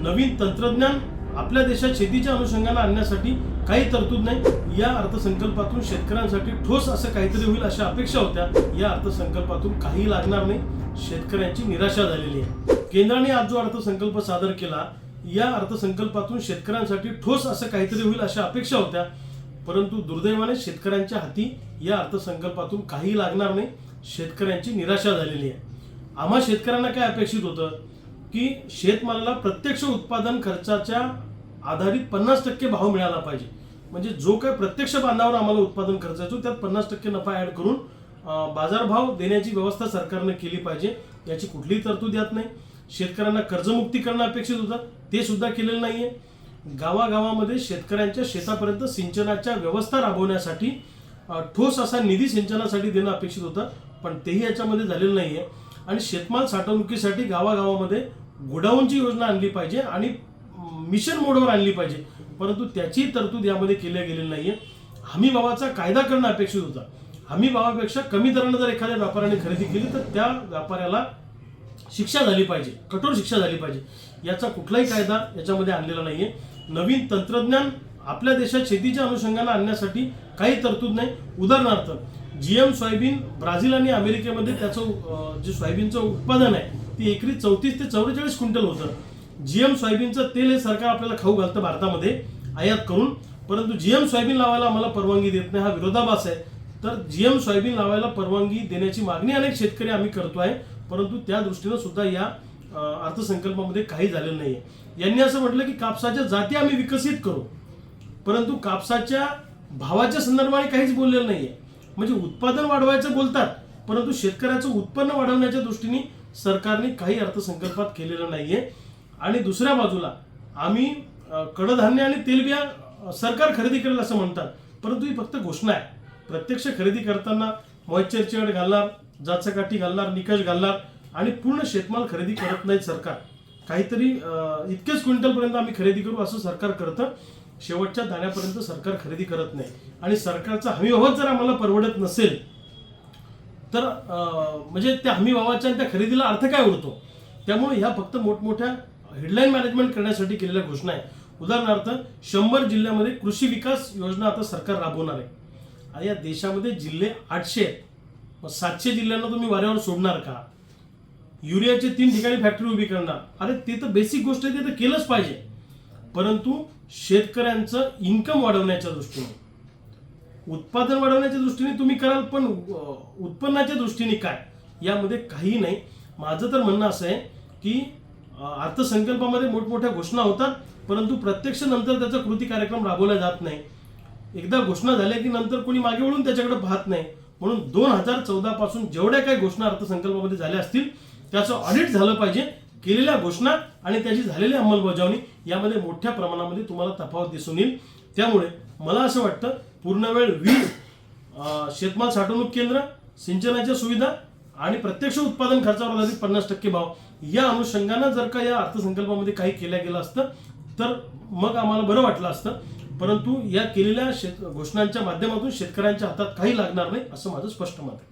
नवीन तंत्रज्ञान आपल्या देशात शेतीच्या अनुषंगाने आणण्यासाठी काही तरतूद नाही। या अर्थसंकल्पातून शेतकऱ्यांसाठी ठोस असं काहीतरी होईल अशा अपेक्षा होत्या। या अर्थसंकल्पातून काही लागणार नाही, शेतकऱ्यांची निराशा झालेली आहे। केंद्राने आज जो अर्थसंकल्प सादर केला, या अर्थसंकल्पातून शेतकऱ्यांसाठी ठोस असं काहीतरी होईल अशा अपेक्षा होत्या, परंतु दुर्दैवाने शेतकऱ्यांच्या हाती या अर्थसंकल्पातून काही लागणार नाही, शेतकऱ्यांची निराशा झालेली आहे। आम्हा शेतकऱ्यांना काय अपेक्षित होतं की शेतमालाला प्रत्यक्ष उत्पादन खर्चाच्या आधारित 50% भाव मिळाला पाहिजे। म्हणजे जो काय प्रत्यक्ष बांधावर आम्हाला उत्पादन खर्च येतो त्यात 50% नफा ऍड करून बाजारभाव देण्याची व्यवस्था सरकारने केली पाहिजे। याची कुठलीही तरतूद यात नाही। शेतकऱ्यांना कर्जमुक्ती करणं अपेक्षित होतं, ते सुद्धा केलेलं नाहीये। गावागावामध्ये शेतकऱ्यांच्या शेतापर्यंत सिंचनाच्या व्यवस्था राबवण्यासाठी ठोस असा निधी सिंचनासाठी देणं अपेक्षित होतं, पण तेही याच्यामध्ये झालेलं नाहीये। आणि शेतमाल साठवणुकीसाठी गावागावामध्ये गोडाऊनची योजना आणली पाहिजे आणि मिशन मोडवर आणली पाहिजे, परंतु त्याची तरतूद यामध्ये केल्या गेलेली नाहीये। हमी भावाचा कायदा करणं अपेक्षित होता। हमी भावापेक्षा कमी दराने जर एखाद्या व्यापाऱ्याने खरेदी केली तर त्या व्यापाऱ्याला शिक्षा झाली पाहिजे, कठोर शिक्षा झाली पाहिजे। याचा कुठलाही कायदा याच्यामध्ये आणलेला नाहीये। नवीन तंत्रज्ञान आपल्या देशात शेतीच्या अनुषंगाने आणण्यासाठी काही तरतूद नाही। उदाहरणार्थ जीएम सोयाबीन ब्राझील आणि अमेरिकेमध्ये त्याचं जे सोयाबीनचं उत्पादन आहे ते एकरी 34 ते 44 क्विंटल होतं। जीएम सोयाबीनचं तेल हे सरकार आपल्याला खाऊ घालतं भारतामध्ये आयात करून, परंतु जीएम सोयाबीन लावायला आम्हाला परवानगी देत नाही, हा विरोधाभास आहे। तर जीएम सोयाबीन लावायला परवानगी देण्याची मागणी अनेक शेतकरी आम्ही करतोय, परंतु त्या दृष्टीने सुद्धा या अर्थसंकल्पामध्ये काही झालेलं नाहीये। यांनी असं म्हटलं की कापसाच्या जाती आम्ही विकसित करू, परंतु कापसाच्या भावाच्या संदर्भाने काहीच बोललेलं नाहीये। म्हणजे उत्पादन वाढवायचं बोलतात, परंतु शेतकऱ्याचं उत्पन्न वाढवण्याच्या दृष्टीने सरकारने काही अर्थसंकल्पात केलेलं नाहीये। आणि दुसऱ्या बाजूला आम्ही कडधान्य आणि तेलबिया सरकार खरेदी करेल असं म्हणतात, परंतु ही फक्त घोषणा आहे। प्रत्यक्ष खरेदी करताना मॉइश्चरची अट घालणार, जाचकाठी घालणार, निकष घालणार आणि पूर्ण शेतमाल खरेदी करत नाही सरकार। काहीतरी इतकेच क्विंटलपर्यंत आम्ही खरेदी करू असं सरकार करतं, शेवटच्या दाण्यापर्यंत सरकार खरेदी करत नाही। आणि सरकारचा हमी भाव जर आम्हाला परवडत नसेल तर म्हणजे त्या हमी भावाच्या त्या खरेदीला अर्थ काय उरतो? त्यामुळे ह्या फक्त मोठमोठ्या हेडलाईन मॅनेजमेंट करण्यासाठी केलेल्या घोषणा आहे। उदाहरणार्थ 100 जिल्ह्यामध्ये कृषी विकास योजना आता सरकार राबवणार आहे। आणि या देशामध्ये जिल्हे 800 आहेत, मग 700 जिल्ह्यांना तुम्ही वाऱ्यावर सोडणार का? युरियाचे 3 ठिकाणी फॅक्टरी उभी करणार, अरे ते तर बेसिक गोष्ट आहे, ते तर केलंच पाहिजे, परंतु शेतकऱ्यांचं इन्कम वाढवण्याच्या दृष्टीने, उत्पादन वाढवण्याच्या दृष्टीने तुम्ही कराल, पण उत्पन्नाच्या दृष्टीने काय? यामध्ये काही नाही। माझं तर म्हणणं असं आहे की अर्थसंकल्पामध्ये मोठमोठ्या घोषणा होतात, परंतु प्रत्यक्ष नंतर त्याचा कृती कार्यक्रम राबवला जात नाही। एकदा घोषणा झाल्या की नंतर कोणी मागे वळून त्याच्याकडे पाहत नाही। म्हणून 2014 पासून जेवढ्या काही घोषणा अर्थसंकल्पामध्ये झाल्या असतील त्याचं ऑडिट झालं पाहिजे। केलेल्या घोषणा आणि त्याची झालेली अंमलबजावणी यामध्ये मोठ्या प्रमाणामध्ये तुम्हाला तफावत दिसून येईल। त्यामुळे मला असं वाटतं पूर्णवेळ वीज, शेतमाल साठवणूक केंद्र, सिंचनाच्या सुविधा आणि प्रत्यक्ष उत्पादन खर्चावर आधारित 50% भाव या अनुषंगाने जर का या अर्थसंकल्पामध्ये काही केलं गेलं असतं तर मग आम्हाला बरं वाटलं असतं, परंतु या केलेल्या घोषणांच्या माध्यमातून शेतकऱ्यांच्या हातात काही लागणार नाही असं माझं स्पष्ट मत आहे।